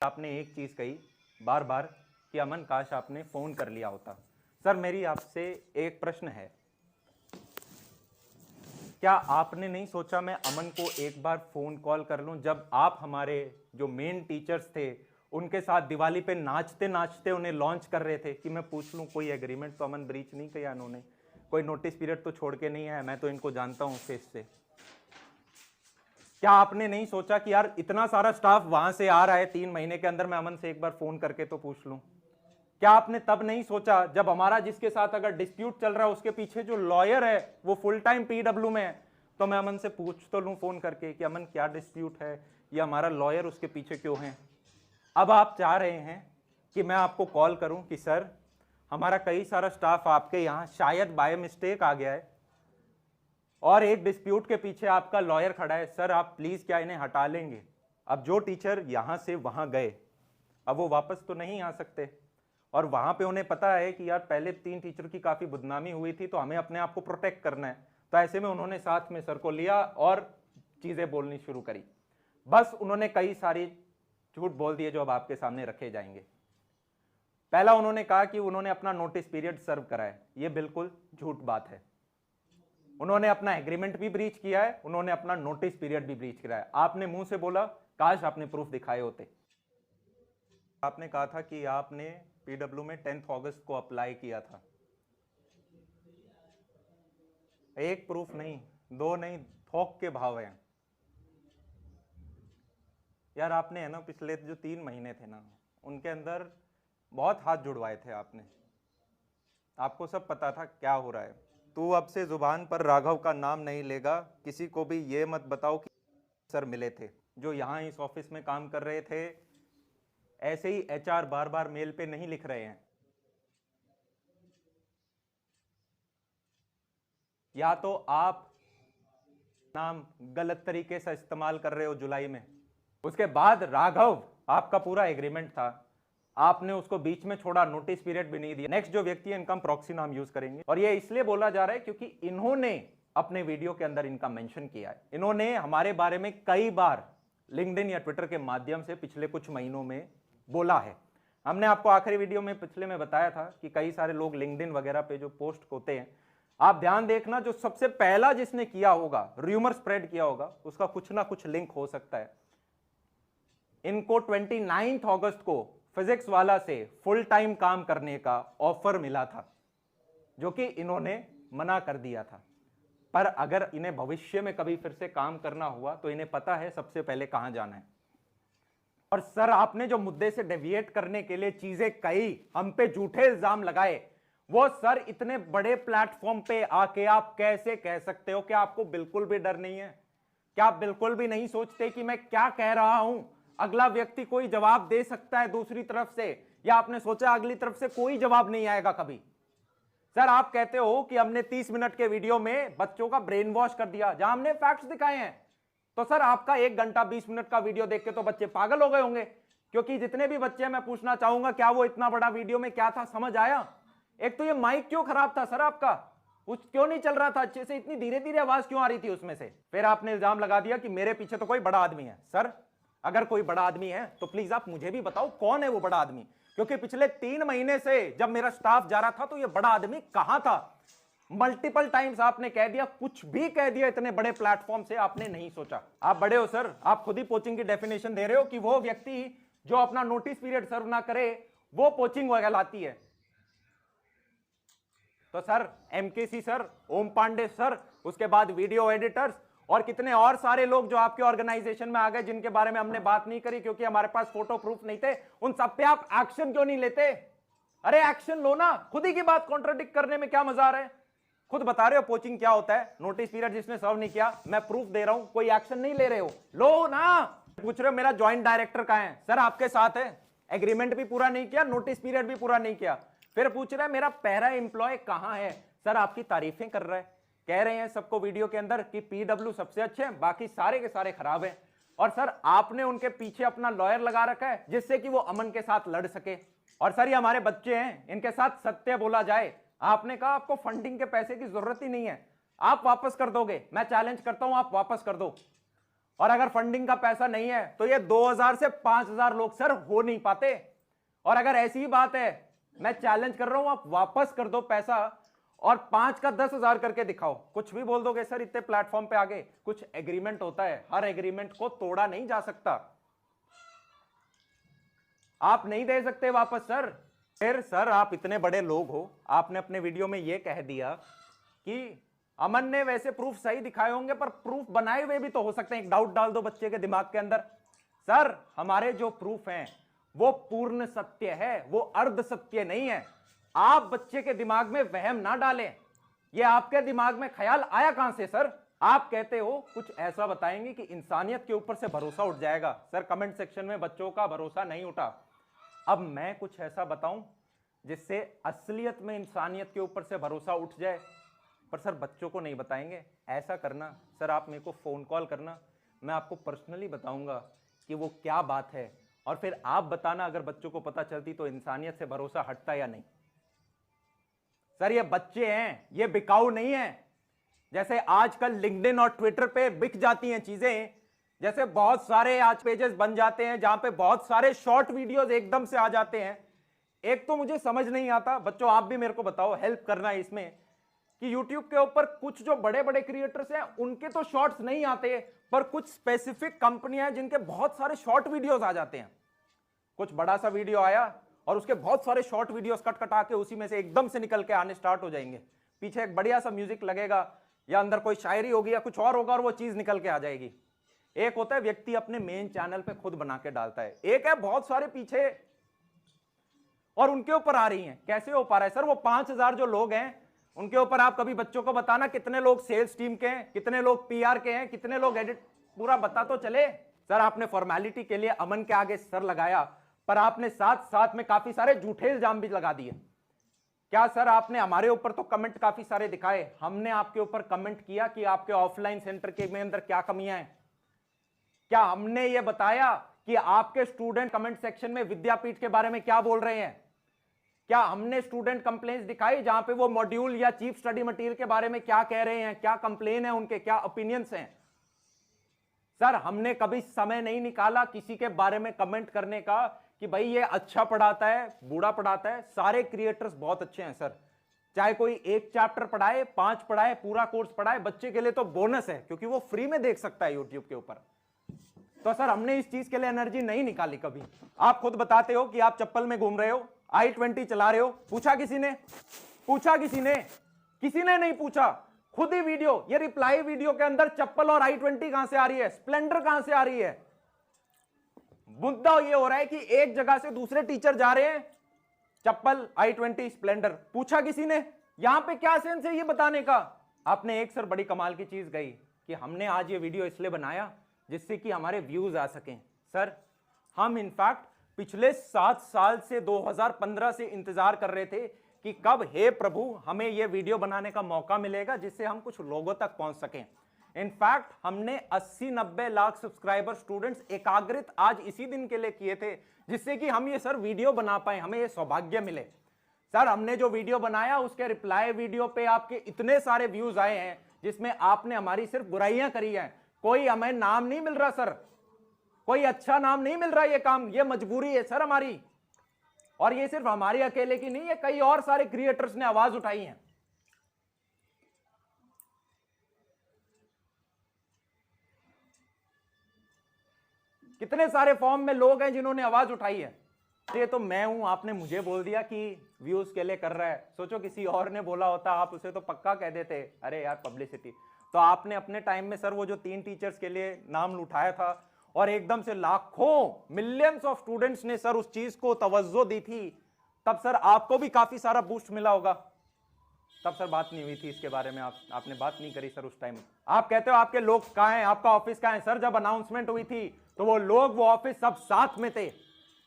आपने एक चीज कही बार बार कि अमन काश आपने फोन कर लिया होता। सर मेरी आपसे एक प्रश्न है, क्या आपने नहीं सोचा मैं अमन को एक बार फोन कॉल कर लूं? जब आप हमारे जो मेन टीचर्स थे उनके साथ दिवाली पे नाचते नाचते उन्हें लॉन्च कर रहे थे कि मैं पूछ लूं कोई एग्रीमेंट तो अमन ब्रीच नहीं किया इन्होंने, कोई नोटिस पीरियड तो छोड़ के नहीं आया, मैं तो इनको जानता हूं फेस से। क्या आपने नहीं सोचा कि यार इतना सारा स्टाफ वहां से आ रहा है, 3 महीने के अंदर मैं अमन से एक बार फोन करके तो पूछ लूं? क्या आपने तब नहीं सोचा जब हमारा जिसके साथ अगर डिस्प्यूट चल रहा है उसके पीछे जो लॉयर है वो फुल टाइम पीडब्ल्यू में है, तो मैं अमन से पूछ तो लूं फोन करके कि अमन क्या डिस्प्यूट है या हमारा लॉयर उसके पीछे क्यों है? अब आप चाह रहे हैं कि मैं आपको कॉल करूं कि सर हमारा कई सारा स्टाफ आपके यहां शायद बाय मिस्टेक आ गया है और एक डिस्प्यूट के पीछे आपका लॉयर खड़ा है, सर आप प्लीज क्या इन्हें हटा लेंगे? अब जो टीचर यहां से वहां गए अब वो वापस तो नहीं आ सकते और वहां पे उन्हें पता है कि यार पहले 3 टीचर की काफी बदनामी हुई थी तो हमें अपने आप को प्रोटेक्ट करना है, तो ऐसे में उन्होंने साथ में सर को लिया और चीजें बोलनी शुरू करी। बस उन्होंने कई सारी झूठ बोल दिए जो अब आपके सामने रखे जाएंगे। पहला उन्होंने कहा कि उन्होंने अपना नोटिस पीरियड सर्व करा है, यह बिल्कुल झूठ बात है। उन्होंने अपना एग्रीमेंट भी ब्रीच किया है, उन्होंने अपना नोटिस पीरियड भी ब्रीच किया है। आपने मुंह से बोला काश आपने प्रूफ दिखाए होते। आपने कहा था कि आपने पीडब्ल्यू में 10 अगस्त को अप्लाई किया था। एक प्रूफ नहीं, दो नहीं, थोक के भाव हैं यार। आपने है ना पिछले जो 3 महीने थे ना उनके अंदर बहुत हाथ जुड़वाए थे आपने, आपको सब पता था क्या हो रहा है। तू अब से जुबान पर राघव का नाम नहीं लेगा, किसी को भी ये मत बताओ कि सर मिले थे जो यहां इस ऑफिस में काम कर रहे थे। ऐसे ही एचआर बार बार मेल पे नहीं लिख रहे हैं, या तो आप नाम गलत तरीके से इस्तेमाल कर रहे हो जुलाई में। उसके बाद राघव आपका पूरा एग्रीमेंट था, आपने उसको बीच में छोड़ा, नोटिस पीरियड भी नहीं दिया। नेक्स्ट जो व्यक्ति है इनका हम प्रॉक्सी नाम यूज करेंगे और ये इसलिए बोला जा रहा है क्योंकि इन्होंने अपने वीडियो के अंदर इनका मेंशन किया है। इन्होंने हमारे बारे में कई बार लिंक्डइन या ट्विटर के माध्यम से पिछले कुछ महीनों में बोला है। हमने आपको आखिरी वीडियो में पिछले में बताया था कि कई सारे लोग लिंक्डइन वगैरह पे जो पोस्ट होते हैं, आप ध्यान देखना जो सबसे पहला जिसने किया होगा, रूमर स्प्रेड किया होगा, उसका कुछ ना कुछ लिंक हो सकता है। इनको 29 अगस्त को फिजिक्स वाला से फुल टाइम काम करने का ऑफर मिला था जो कि इन्होंने मना कर दिया था। पर अगर इन्हें भविष्य में कभी फिर से काम करना हुआ तो इन्हें पता है सबसे पहले कहां जाना है। और सर आपने जो मुद्दे से डेविएट करने के लिए चीजें कही, हम पे झूठे इल्जाम लगाए, वो सर इतने बड़े प्लेटफॉर्म पे आके आप कैसे कह सकते हो? कि आपको बिल्कुल भी डर नहीं है? क्या आप बिल्कुल भी नहीं सोचते कि मैं क्या कह रहा हूं अगला व्यक्ति कोई जवाब दे सकता है दूसरी तरफ से, या आपने सोचा अगली तरफ से कोई जवाब नहीं आएगा कभी? सर आप कहते हो कि हमने 30 मिनट के वीडियो में बच्चों का ब्रेन वॉश कर दिया जहां हमने फैक्ट्स दिखाए हैं, तो सर आपका 1 घंटा 20 मिनट का वीडियो देख के तो बच्चे पागल हो गए होंगे, क्योंकि जितने भी बच्चे, मैं पूछना चाहूंगा क्या वो इतना बड़ा वीडियो में क्या था समझ आया? एक तो ये माइक क्यों खराब था सर आपका, कुछ क्यों नहीं चल रहा था अच्छे से, इतनी धीरे धीरे आवाज क्यों आ रही थी उसमें से? फिर आपने इल्जाम लगा दिया कि मेरे पीछे तो कोई बड़ा आदमी है। सर अगर कोई बड़ा आदमी है तो प्लीज आप मुझे भी बताओ कौन है वो बड़ा आदमी, क्योंकि पिछले 3 महीने से जब मेरा स्टाफ जा रहा था तो ये बड़ा आदमी कहां था? मल्टीपल टाइम्स आपने कह दिया, कुछ भी कह दिया, इतने बड़े प्लेटफॉर्म से आपने नहीं सोचा। आप बड़े हो सर, आप खुद ही पोचिंग की डेफिनेशन दे रहे हो कि वो व्यक्ति जो अपना नोटिस पीरियड सर्व ना करे वो पोचिंग कहलाती है। तो सर एमकेसी सर, ओम पांडे सर, उसके बाद वीडियो एडिटर्स और कितने और सारे लोग जो आपके ऑर्गेनाइजेशन में आ गए जिनके बारे में हमने बात नहीं करी क्योंकि हमारे पास फोटो प्रूफ नहीं थे, उन सब पे आप एक्शन क्यों नहीं लेते? अरे एक्शन लो ना, खुद ही की बात कॉन्ट्राडिक्ट करने में क्या मजा आ रहा है? खुद बता रहे हो पोचिंग क्या होता है, नोटिस पीरियड जिसने सर्व नहीं किया, मैं प्रूफ दे रहा हूं, कोई एक्शन नहीं ले रहे हो, लो ना। पूछ रहे हो मेरा ज्वाइंट डायरेक्टर कहां है? सर आपके साथ है, एग्रीमेंट भी पूरा नहीं किया, नोटिस पीरियड भी पूरा नहीं किया। फिर पूछ रहे हैं मेरा पैरा एम्प्लॉय कहां है? सर आपकी तारीफें कर रहा है, कह रहे हैं सबको वीडियो के अंदर कि पीडब्ल्यू सबसे अच्छे हैं, बाकी सारे के सारे खराब हैं। और सर आपने उनके पीछे अपना लॉयर लगा रखा है जिससे कि वो अमन के साथ लड़ सके। और सर ये हमारे बच्चे हैं, इनके साथ सत्य बोला जाए, आपने कहा आपको फंडिंग के पैसे की जरूरत ही नहीं है, आप वापस कर दोगे, मैं चैलेंज करता हूं आप वापस कर दो। और अगर फंडिंग का पैसा नहीं है तो ये 2000 से 5000 लोग सर हो नहीं पाते। और अगर ऐसी ही बात है, मैं चैलेंज कर रहा हूं, आप वापस कर दो पैसा और 5 का 10,000 करके दिखाओ। कुछ भी बोल दोगे सर इतने प्लेटफॉर्म पे आगे, कुछ एग्रीमेंट होता है, हर एग्रीमेंट को तोड़ा नहीं जा सकता। आप नहीं दे सकते वापस सर। फिर सर आप इतने बड़े लोग हो, आपने अपने वीडियो में यह कह दिया कि अमन ने वैसे प्रूफ सही दिखाए होंगे पर प्रूफ बनाए हुए भी तो हो सकते हैं। एक डाउट डाल दो बच्चे के दिमाग के अंदर। सर हमारे जो प्रूफ हैं वो पूर्ण सत्य है, वो अर्ध सत्य नहीं है। आप बच्चे के दिमाग में वहम ना डालें। ये आपके दिमाग में ख्याल आया कहां से सर? आप कहते हो कुछ ऐसा बताएंगे कि इंसानियत के ऊपर से भरोसा उठ जाएगा। सर कमेंट सेक्शन में बच्चों का भरोसा नहीं उठा। अब मैं कुछ ऐसा बताऊं जिससे असलियत में इंसानियत के ऊपर से भरोसा उठ जाए, पर सर बच्चों को नहीं बताएंगे। ऐसा करना सर, आप मेरे को फोन कॉल करना, मैं आपको पर्सनली बताऊंगा कि वो क्या बात है, और फिर आप बताना अगर बच्चों को पता चलती तो इंसानियत से भरोसा हटता या नहीं। सर ये बच्चे हैं, ये बिकाऊ नहीं है। जैसे आजकल लिंक्डइन और ट्विटर पे बिक जाती हैं चीजें, जैसे बहुत सारे आज पेजेस बन जाते हैं जहां पे बहुत सारे शॉर्ट वीडियोस एकदम से आ जाते हैं। एक तो मुझे समझ नहीं आता, बच्चों आप भी मेरे को बताओ, हेल्प करना है इसमें, कि YouTube के ऊपर कुछ जो बड़े बड़े क्रिएटर्स हैं उनके तो शॉर्ट्स नहीं आते, पर कुछ स्पेसिफिक कंपनियां हैं जिनके बहुत सारे शॉर्ट वीडियोस आ जाते हैं। कुछ बड़ा सा वीडियो आया और उसके बहुत सारे शॉर्ट वीडियोस कट कटा के उसी में से एकदम से निकल के आने स्टार्ट हो जाएंगे। पीछे एक बढ़िया सा म्यूजिक लगेगा या अंदर कोई शायरी होगी या कुछ और होगा और वो चीज निकल के आ जाएगी। एक होता है व्यक्ति अपने मेन चैनल पे खुद बना के डालता है, एक है बहुत सारे पीछे और उनके ऊपर आ रही हैं। कैसे हो पा रहा है सर? वो 5000 जो लोग हैं उनके ऊपर आप कभी बच्चों को बताना कितने लोग सेल्स टीम के हैं, कितने लोग पीआर के हैं, कितने लोग एडिट, पूरा बता तो चले। सर आपने फॉर्मेलिटी के लिए अमन के आगे सर लगाया, पर आपने साथ साथ में काफी सारे झूठे इल्जाम भी लगा दिए। क्या सर आपने हमारे ऊपर तो कमेंट काफी सारे दिखाए, हमने आपके ऊपर कमेंट किया कि आपके ऑफलाइन सेंटर के में अंदर क्या कमियां हैं? क्या हमने ये बताया कि आपके स्टूडेंट कमेंट सेक्शन में विद्यापीठ के बारे में क्या बोल रहे हैं? क्या हमने स्टूडेंट कंप्लेंट्स दिखाई जहां पे वो मॉड्यूल या चीफ स्टडी मटेरियल के बारे में क्या कह रहे हैं, क्या कंप्लेन है उनके, क्या ओपिनियंस हैं? सर हमने कभी समय नहीं निकाला किसी के बारे में कमेंट करने का कि भाई ये अच्छा पढ़ाता है, बूढ़ा पढ़ाता है। सारे क्रिएटर्स बहुत अच्छे हैं सर, चाहे कोई एक चैप्टर पढ़ाए, 5 पढ़ाए, पूरा कोर्स पढ़ाए, बच्चे के लिए तो बोनस है क्योंकि वो फ्री में देख सकता है यूट्यूब के ऊपर। तो सर हमने इस चीज के लिए एनर्जी नहीं निकाली कभी। आप खुद बताते हो कि आप चप्पल में घूम रहे हो, i20 चला रहे हो, पूछा किसी ने? पूछा किसी ने? किसी ने नहीं पूछा। खुद ही वीडियो, ये रिप्लाई वीडियो के अंदर चप्पल और i20 कहां से आ रही है, स्प्लेंडर कहां से आ रही है? मुद्दा ये हो रहा है कि एक जगह से दूसरे टीचर जा रहे हैं, चप्पल, i20, स्प्लेंडर। पूछा किसी ने? यहां पे क्या सेंस है ये बताने का? आपने एक सर बड़ी कमाल की चीज गई कि हमने आज ये वीडियो इसलिए बनाया जिससे कि हमारे व्यूज आ सकें। सर हम इनफैक्ट पिछले 7 साल से 2015 से इंतजार कर रहे थे कि कब हे प्रभु हमें यह वीडियो बनाने का मौका मिलेगा जिससे हम कुछ लोगों तक पहुंच सकें। इनफैक्ट हमने 80-90 लाख सब्सक्राइबर स्टूडेंट्स एकाग्रित आज इसी दिन के लिए किए थे जिससे कि हम ये सर वीडियो बना पाए, हमें ये सौभाग्य मिले। सर हमने जो वीडियो बनाया उसके रिप्लाई वीडियो पे आपके इतने सारे व्यूज आए हैं जिसमें आपने हमारी सिर्फ बुराइयां करी हैं, कोई हमें नाम नहीं मिल रहा सर, कोई अच्छा नाम नहीं मिल रहा। ये काम, ये मजबूरी है सर हमारी, और ये सिर्फ हमारी अकेले की नहीं है, कई और सारे क्रिएटर्स ने आवाज उठाई है। कितने सारे फॉर्म में लोग हैं जिन्होंने आवाज उठाई है। ये तो मैं हूं, आपने मुझे बोल दिया कि व्यूज के लिए कर रहा है। सोचो किसी और ने बोला होता आप उसे तो पक्का कह देते अरे यार पब्लिसिटी। तो आपने अपने टाइम में सर वो जो 3 टीचर्स के लिए नाम लुटाया था और एकदम से लाखों मिलियंस ऑफ स्टूडेंट्स ने सर उस चीज को तवज्जो दी थी, तब सर आपको भी काफी सारा बूस्ट मिला होगा। तब सर बात नहीं हुई थी इसके बारे में, आपने बात नहीं करी सर उस टाइम। आप कहते हो आपके लोग कहां हैं, आपका ऑफिस कहां है? सर जब अनाउंसमेंट हुई थी तो वो लोग, वो ऑफिस सब साथ में थे।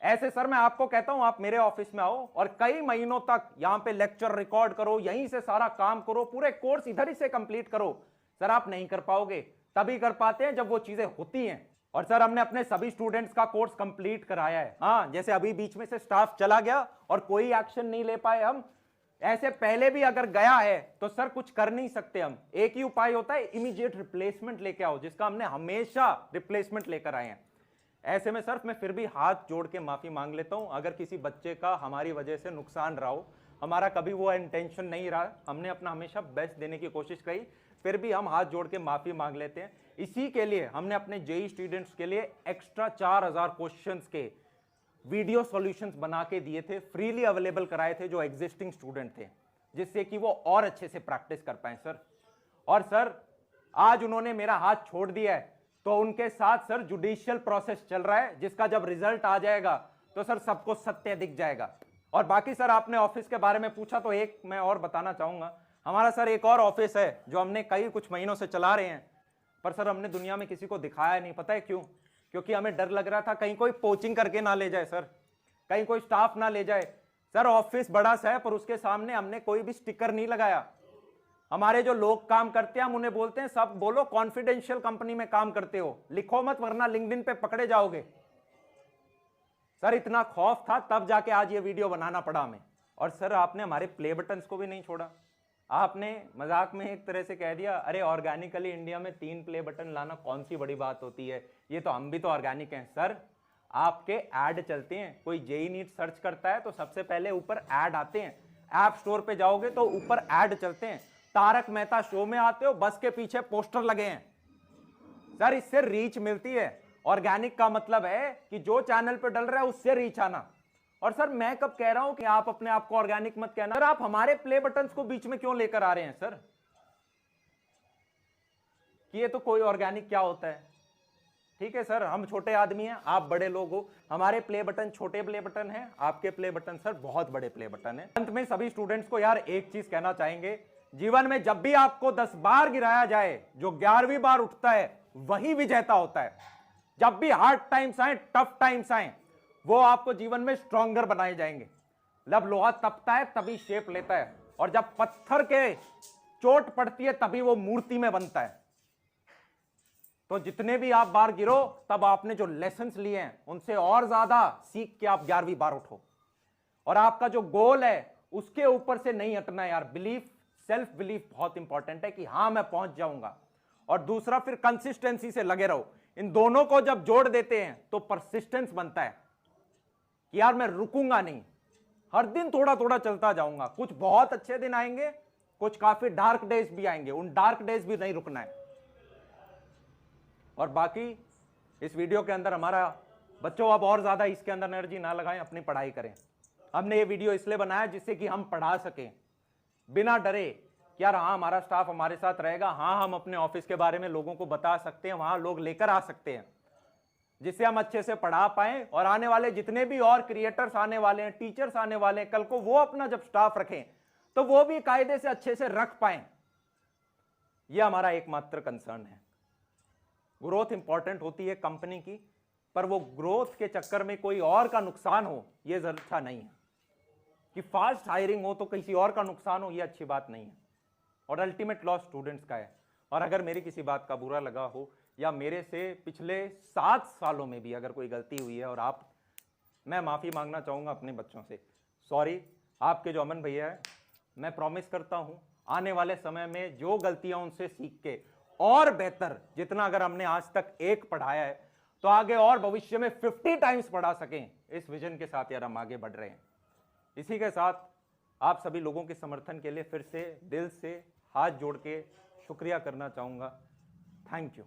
ऐसे सर मैं आपको कहता हूं आप मेरे ऑफिस में आओ और कई महीनों तक यहां पे लेक्चर रिकॉर्ड करो, यहीं से सारा काम करो, पूरे कोर्स इधर ही से कंप्लीट करो। सर आप नहीं कर पाओगे, तभी कर पाते हैं जब वो चीजें होती हैं। और सर हमने अपने सभी स्टूडेंट्स का कोर्स कंप्लीट कराया है। हाँ, जैसे अभी बीच में से स्टाफ चला गया और कोई एक्शन नहीं ले पाए हम, ऐसे पहले भी अगर गया है तो सर कुछ कर नहीं सकते हम। एक ही उपाय होता है, इमीडिएट रिप्लेसमेंट लेके आओ, जिसका हमने हमेशा रिप्लेसमेंट लेकर आए हैं। ऐसे में सर मैं फिर भी हाथ जोड़ के माफी मांग लेता हूं अगर किसी बच्चे का हमारी वजह से नुकसान रहा हो। हमारा कभी वो इंटेंशन नहीं रहा, हमने अपना हमेशा बेस्ट देने की कोशिश करी, फिर भी हम हाथ जोड़ के माफी मांग लेते हैं। इसी के लिए हमने अपने जेई स्टूडेंट्स के लिए एक्स्ट्रा 4000 क्वेश्चंस के वीडियो सॉल्यूशंस बना के दिए थे, फ्रीली अवेलेबल कराए थे जो एग्जिस्टिंग स्टूडेंट थे, जिससे कि वो और अच्छे से प्रैक्टिस कर पाए सर। और सर आज उन्होंने मेरा हाथ छोड़ दिया है तो उनके साथ सर जुडिशियल प्रोसेस चल रहा है, जिसका जब रिजल्ट आ जाएगा तो सर सबको सत्य दिख जाएगा। और बाकी सर आपने ऑफिस के बारे में पूछा तो एक मैं और बताना चाहूंगा, हमारा सर एक और ऑफिस है जो हमने कई कुछ महीनों से चला रहे हैं, पर सर हमने दुनिया में किसी को दिखाया नहीं। पता है क्यों? क्योंकि हमें डर लग रहा था कहीं कोई पोचिंग करके ना ले जाए सर, कहीं कोई स्टाफ ना ले जाए। सर ऑफिस बड़ा सा है पर उसके सामने हमने कोई भी स्टिकर नहीं लगाया। हमारे जो लोग काम करते हैं हम उन्हें बोलते हैं सब बोलो कॉन्फिडेंशियल कंपनी में काम करते हो, लिखो मत वरना लिंक्डइन पे पकड़े जाओगे। सर इतना खौफ था तब जाके आज ये वीडियो बनाना पड़ा हमें। और सर आपने हमारे प्ले बटन्स को भी नहीं छोड़ा, आपने मजाक में एक तरह से कह दिया अरे ऑर्गेनिकली इंडिया में 3 प्ले बटन लाना कौन सी बड़ी बात होती है, ये तो हम भी तो ऑर्गेनिक हैं। सर आपके ऐड चलते हैं, कोई जेई नीट सर्च करता है तो सबसे पहले ऊपर ऐड आते हैं, ऐप स्टोर पे जाओगे तो ऊपर ऐड चलते हैं, तारक मेहता शो में आते हो बस के पीछे पोस्टर लगे हैं। सर इससे रीच मिलती है। ऑर्गेनिक का मतलब है कि जो चैनल पे डल रहा है उससे रीच आना। और सर मैं कब कह रहा हूं कि आप अपने आप को ऑर्गेनिक मत कहना, सर आप हमारे प्ले बटन्स को बीच में क्यों लेकर आ रहे हैं सर, कि ये तो कोई ऑर्गेनिक क्या होता है। ठीक है सर, हम छोटे आदमी हैं, आप बड़े लोग हो, हमारे प्ले बटन छोटे प्ले बटन हैं, आपके प्ले बटन सर बहुत बड़े प्ले बटन हैं। अंत में सभी स्टूडेंट्स को यार एक चीज कहना चाहेंगे, जीवन में जब भी आपको 10 बार गिराया जाए, जो 11वीं बार उठता है वही विजेता होता है। जब भी हार्ड टाइम्स आए, टफ टाइम्स आए, वो आपको जीवन में स्ट्रॉन्गर बनाए जाएंगे। जब लोहा तपता है तभी शेप लेता है, और जब पत्थर के चोट पड़ती है तभी वो मूर्ति में बनता है। तो जितने भी आप बार गिरो तब आपने जो लेसन्स लिए हैं उनसे और ज्यादा सीख के आप 11वीं बार उठो। और आपका जो गोल है उसके ऊपर से नहीं हटना यार। बिलीफ, सेल्फ बिलीफ बहुत इंपॉर्टेंट है कि हां मैं पहुंच जाऊंगा। और दूसरा फिर कंसिस्टेंसी से लगे रहो। इन दोनों को जब जोड़ देते हैं तो परसिस्टेंस बनता है कि यार मैं रुकूंगा नहीं, हर दिन थोड़ा थोड़ा चलता जाऊंगा। कुछ बहुत अच्छे दिन आएंगे, कुछ काफी डार्क डेज भी आएंगे, उन डार्क डेज भी नहीं रुकना है। और बाकी इस वीडियो के अंदर हमारा बच्चों अब और ज्यादा इसके अंदर एनर्जी ना लगाएं, अपनी पढ़ाई करें। हमने ये वीडियो इसलिए बनाया जिससे कि हम पढ़ा सकें बिना डरे कि यार हाँ हमारा स्टाफ हमारे साथ रहेगा, हाँ हम अपने ऑफिस के बारे में लोगों को बता सकते हैं, वहां लोग लेकर आ सकते हैं, जिससे हम अच्छे से पढ़ा पाएं। और आने वाले जितने भी और क्रिएटर्स आने वाले हैं, टीचर्स आने वाले हैं, कल को वो अपना जब स्टाफ रखें तो वो भी कायदे से अच्छे से रख पाएं। यह हमारा एकमात्र कंसर्न है। ग्रोथ इंपॉर्टेंट होती है कंपनी की, पर वो ग्रोथ के चक्कर में कोई और का नुकसान हो यह अच्छा नहीं है। कि फास्ट हायरिंग हो तो किसी और का नुकसान हो, यह अच्छी बात नहीं है। और अल्टीमेट लॉस स्टूडेंट्स का है। और अगर मेरी किसी बात का बुरा लगा हो या मेरे से पिछले 7 सालों में भी अगर कोई गलती हुई है, और मैं माफ़ी मांगना चाहूँगा अपने बच्चों से। सॉरी। आपके जो अमन भैया है, मैं प्रॉमिस करता हूँ आने वाले समय में जो गलतियाँ उनसे सीख के और बेहतर, जितना अगर हमने आज तक एक पढ़ाया है तो आगे और भविष्य में 50 टाइम्स पढ़ा सकें, इस विजन के साथ यार हम आगे बढ़ रहे हैं। इसी के साथ आप सभी लोगों के समर्थन के लिए फिर से दिल से हाथ जोड़ के शुक्रिया करना चाहूँगा। Thank you.